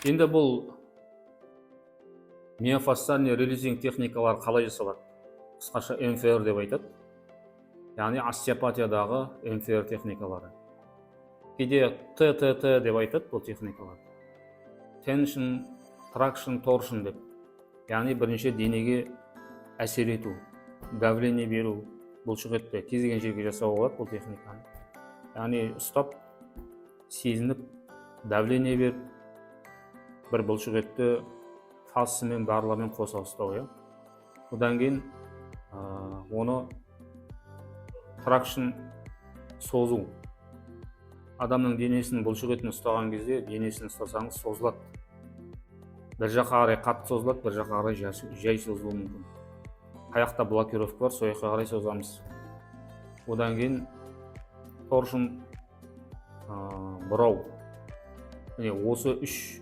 Енді бұл миофасциальный релизинг техникалар қалай жасалады? Қысқаша МФР деп айтады. Яғни остеопатиядағы МФР техникалары. Кейде ТТТ деп айтады бұл техникалар. Tension, traction, torsion деп. Яғни бірінші денеге әсер ету, давление беру, бұлшықетті кез келген жерге жасауға болады бұл техниканы. Яғни ұстап, сезініп, давление беріп, бір бұлшықетті фасымен барлармен қоса ұстау. Одан кейін оны тракшн созу. Адамның денесінің бұлшықетін ұстаған кезде денесін ұстасаңыз созылады. Бір жаққа қарай қатты созылады, бір жаққа қарай жай созылуы мүмкін. Аяқта блокировка бар, сол жаққа қарай созамыз. Одан кейін торшын бұрау. Осы үш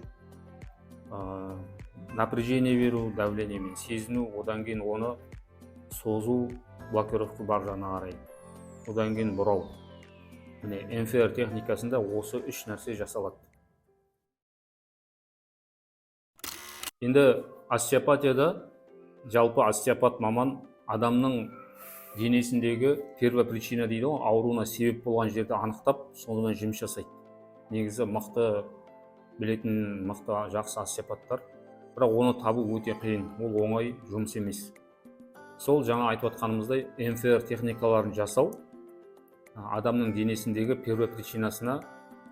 напряжение беру, давлениемен сезіну, одан кейін оны созу, блокировка бар жағына қарай. Одан кейін бұрау. МФР техникасында осы үш нәрсе жасалады. Енді остеопатияда жалпы остеопат маман адамның денесіндегі первопричина дейді ғой, ауруына себеп болған жерді анықтап, сонымен жұмыс жасайды. Негізі мықты білетін, мықты жақсы остеопаттар, бірақ оны табу өте қиын, ол оңай жұмыс емес. Сол жаңа айтып отқанымыздай МФР техникаларын жасау адамның денесіндегі первопричинасына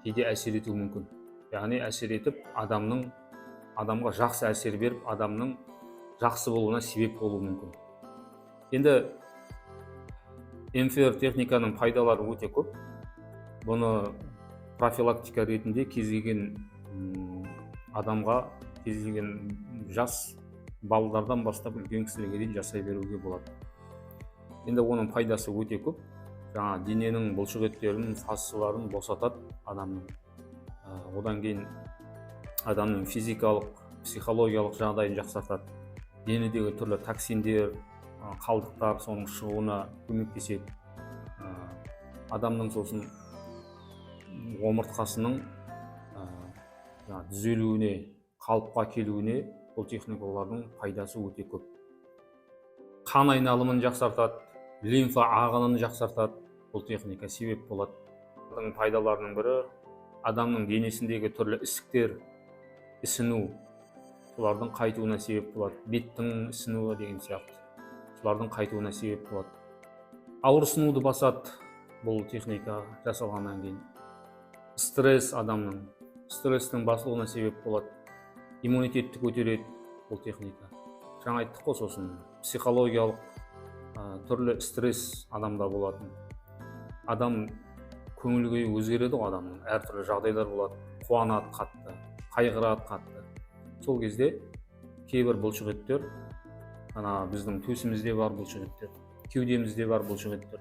кейде әсер етуі мүмкін. Яғни әсер етіп, адамға жақсы әсер беріп, адамның жақсы болуына себеп болуы мүмкін. Енді МФР техниканың пайдалары өте көп. Бұны профилактика ретінде кез келген адамға, кез келген жас балалардан бастап үлкен кісілерге дейін жасай беруге болады. Енді оның пайдасы өте көп. Жаңа дененің бұлшықеттерін, фасцияларын босатады адамның. Одан кейін адамның физикалық, психологиялық жағдайын жақсартады. Денедегі түрлі токсиндер, қалдықтар соның шығуына көмектеседі. Адамның сосын омыртқасының түзелуіне, қалыпқа келуіне бұл техникалардың пайдасы өте көп. Қан айналымын жақсартады, лимфа ағынын жақсартады, бұл техника себеп болады. Пайдаларының бірі адамның денесіндегі түрлі ісіктер, ісіну, солардың қайтуына себеп болады. Беттің ісінуі деген сияқты, солардың қайтуына себеп болады. Ауырсынуды басады бұл техника жасалғаннан кейін. Стресс адамның, стресстің басылуына себеп болады. Иммунитетті көтереді бұл техника. Жаңа айттық қой, сосын психологиялық түрлі стресс адамда болатын. Адам көңіл-күйі өзгереді ғой адамның, әртүрлі жағдайлар болады. Қуанады қатты, қайғырады қатты. Сол кезде кейбір бұлшықеттер, біздің төсімізде бар бұлшықеттер, кеудемізде бар бұлшықеттер,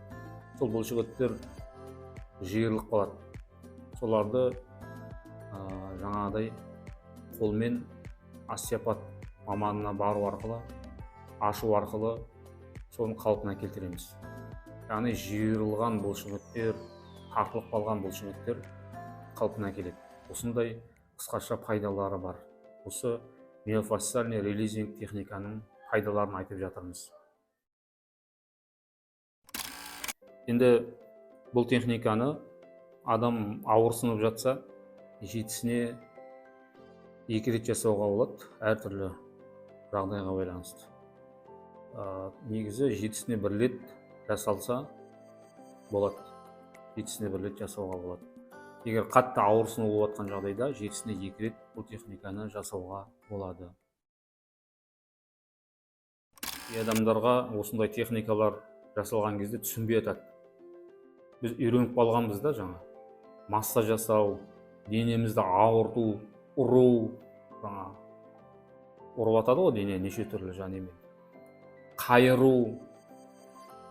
сол бұлшықеттер жиырылып қалады. Соларды жаңағыдай қолмен остеопат маманына бару арқылы, ашу арқылы соны қалпына келтіреміз. Яғни жиырылған бұлшықеттер, тартылып қалған бұлшықеттер қалпына келеді. Осындай қысқаша пайдалары бар. Осы миофасциальный релизинг техниканың пайдаларын айтып жатырмыз. Енді бұл техниканы адам ауырсынып жатса, жетісіне 2 рет жасауға болады, әртүрлі жағдайға байланысты. Негізі жетісіне 1 рет жасалса болады. Жетісіне 1 рет жасауға болады. Егер қатты ауырсыну болып жатқан жағдайда жетісіне 2 рет бұл техниканы жасауға болады. Адамдарға осындай техникалар жасалған кезде түсінбей жатады. Біз үйреніп қалғанбыз да жаңа. Массаж жасау, денемізді ауырту, ұру, ұрып атады ғой дене неше түрлі жанемен. Қайыру.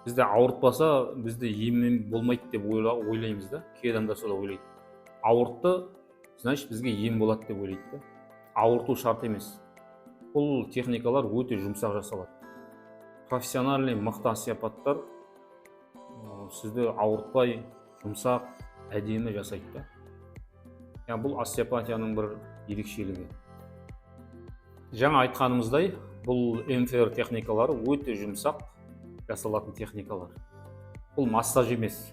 Бізді ауыртпаса, бізді еммен болмайды деп ойлаймыз да. Кей адамдар солай ойлайды. Ауыртты, значит бізге ем болады деп ойлайды да. Ауырту шарт емес. Бұл техникалар өте жұмсақ жасалады. Профессиональный мықты остеопаттар сізді ауыртпай, жұмсақ, әдемі жасайды да. Бұл остеопатияның бір ерекшелігі. Жаңа айтқанымыздай, бұл МФР техникалары өте жұмсақ жасалатын техникалар. Бұл массаж емес,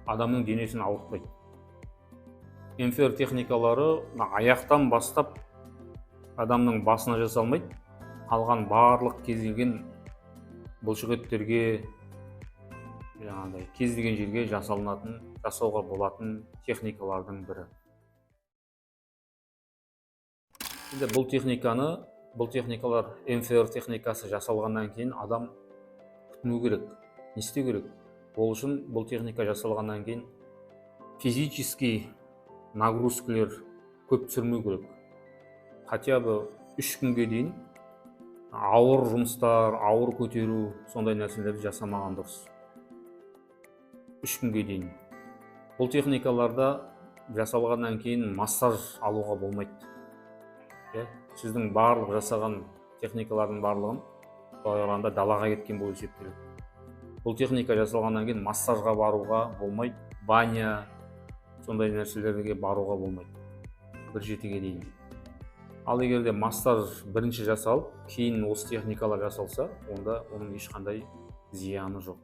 адамның денесін ауыртпайды. МФР техникалары аяқтан бастап адамның басына жасалмайды. Қалған барлық кез келген бұлшықеттерге, жаңағыдай кез келген жерге жасауға болатын техникалардың бірі. Енді бұл техникалар МФР техникасы жасалғаннан кейін адам күтіну керек. Не істеу керек? Ол үшін бұл техника жасалғаннан кейін физический нагрузкалар көп түсірмеу керек. Хотя бы 3 күнге дейін ауыр жұмыстар, ауыр көтеру, сондай нәрселерді жасамаған дұрыс. 3 күнге дейін. Бұл техникаларда жасалғаннан кейін массаж алуға болмайды. Сіздің барлық жасаған техникалардың барлығын былай далаға кеткен болып есептеледі. Бұл техника жасалғаннан кейін массажға баруға болмайды, баня, сондай нәрселерге баруға болмайды. Бір жетіге дейін. Ал егер де массаж бірінші жасалып, кейін осы техникалар жасалса, онда оның ешқандай зияны жоқ.